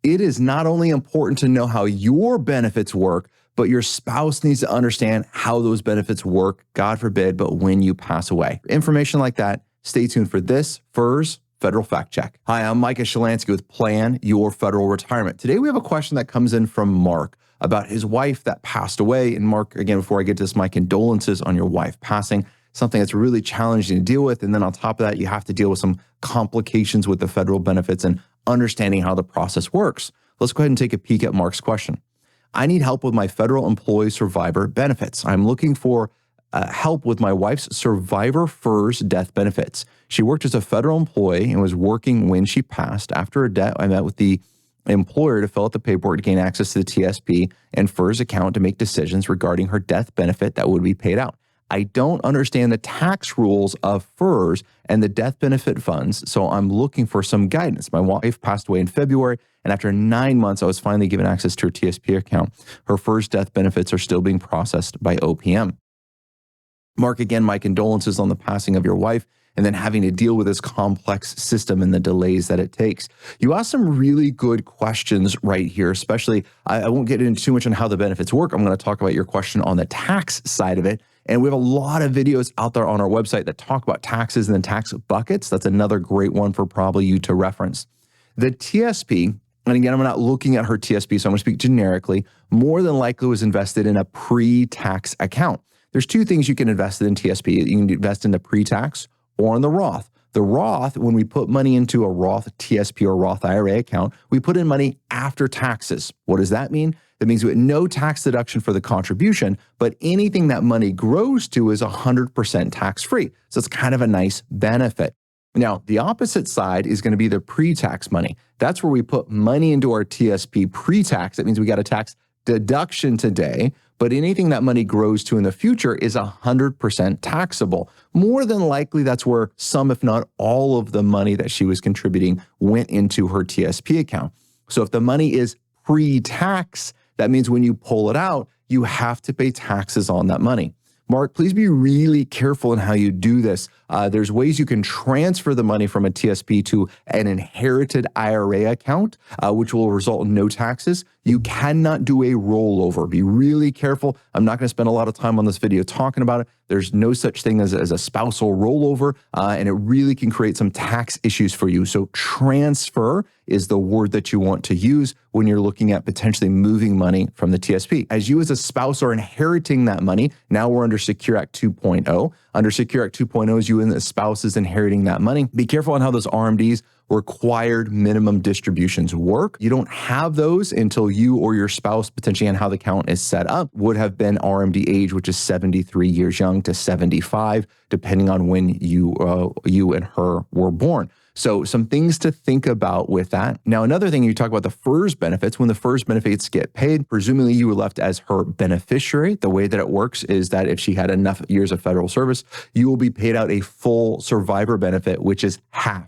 It is not only important to know how your benefits work, but your spouse needs to understand how those benefits work, God forbid, but when you pass away. Information like that, stay tuned for this FERS Federal Fact Check. Hi, I'm Micah Shilanski with Plan Your Federal Retirement. Today we have a question that comes in from Mark about his wife that passed away. And Mark, again, before I get to this, my condolences on your wife passing, something that's really challenging to deal with. And then on top of that, you have to deal with some complications with the federal benefits and understanding how the process works. Let's go ahead and take a peek at Mark's question. I need help with my federal employee survivor benefits. I'm looking for help with my wife's survivor FERS death benefits. She worked as a federal employee and was working when she passed. After her death, I met with the employer to fill out the paperwork to gain access to the TSP and FERS account to make decisions regarding her death benefit that would be paid out. I don't understand the tax rules of FERS and the death benefit funds, so I'm looking for some guidance. My wife passed away in February, and after 9 months, I was finally given access to her TSP account. Her FERS death benefits are still being processed by OPM. Mark, again, my condolences on the passing of your wife and then having to deal with this complex system and the delays that it takes. You asked some really good questions right here, especially, I won't get into too much on how the benefits work. I'm going to talk about your question on the tax side of it. And we have a lot of videos out there on our website that talk about taxes and then tax buckets. That's another great one for probably you to reference. The TSP, and again, I'm not looking at her TSP, so I'm going to speak generically, more than likely was invested in a pre-tax account. There's two things you can invest in TSP. You can invest in the pre-tax or in the Roth. The Roth, when we put money into a Roth TSP or Roth IRA account, we put in money after taxes. What does that mean? That means we have no tax deduction for the contribution, but anything that money grows to is 100% tax-free. So it's kind of a nice benefit. Now, the opposite side is going to be the pre-tax money. That's where we put money into our TSP pre-tax. That means we got a tax deduction today, but anything that money grows to in the future is 100% taxable. More than likely, that's where some, if not all of the money that she was contributing went into her TSP account. So if the money is pre-tax, that means when you pull it out, you have to pay taxes on that money. Mark, please be really careful in how you do this. There's ways you can transfer the money from a TSP to an inherited IRA account, which will result in no taxes. You cannot do a rollover. Be really careful. I'm not going to spend a lot of time on this video talking about it. There's no such thing as a spousal rollover, and it really can create some tax issues for you. So transfer is the word that you want to use when you're looking at potentially moving money from the TSP. As you as a spouse are inheriting that money, now we're under Secure Act 2.0. Under Secure Act 2.0 is you and the spouse is inheriting that money. Be careful on how those RMDs, required minimum distributions, work. You don't have those until you or your spouse, potentially on how the account is set up, would have been RMD age, which is 73 years young to 75, depending on when you and her were born. So some things to think about with that. Now, another thing, you talk about the FERS benefits. When the FERS benefits get paid, presumably you were left as her beneficiary. The way that it works is that if she had enough years of federal service, you will be paid out a full survivor benefit, which is half.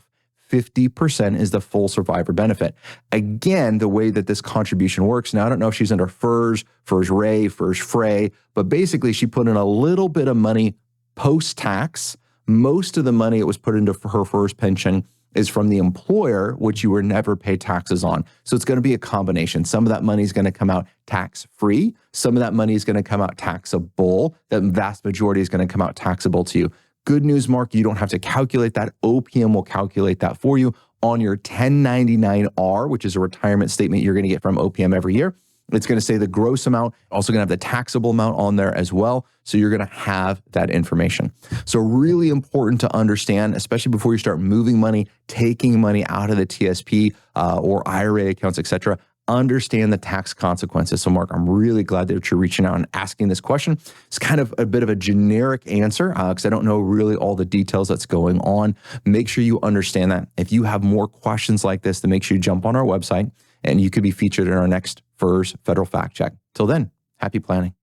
50% is the full survivor benefit. Again, the way that this contribution works, now I don't know if she's under FERS, FERS Ray, FERS Fray, but basically she put in a little bit of money post-tax. Most of the money it was put into her FERS pension is from the employer, which you were never paid taxes on. So it's going to be a combination. Some of that money is going to come out tax-free. Some of that money is going to come out taxable. The vast majority is going to come out taxable to you. Good news, Mark, you don't have to calculate that. OPM will calculate that for you on your 1099-R, which is a retirement statement you're going to get from OPM every year. It's going to say the gross amount, also going to have the taxable amount on there as well. So you're going to have that information. So really important to understand, especially before you start moving money, taking money out of the TSP or IRA accounts, et cetera. Understand the tax consequences. So Mark, I'm really glad that you're reaching out and asking this question. It's kind of a bit of a generic answer because I don't know really all the details that's going on. Make sure you understand that. If you have more questions like this, then make sure you jump on our website and you could be featured in our next FERS Federal Fact Check. Till then, happy planning.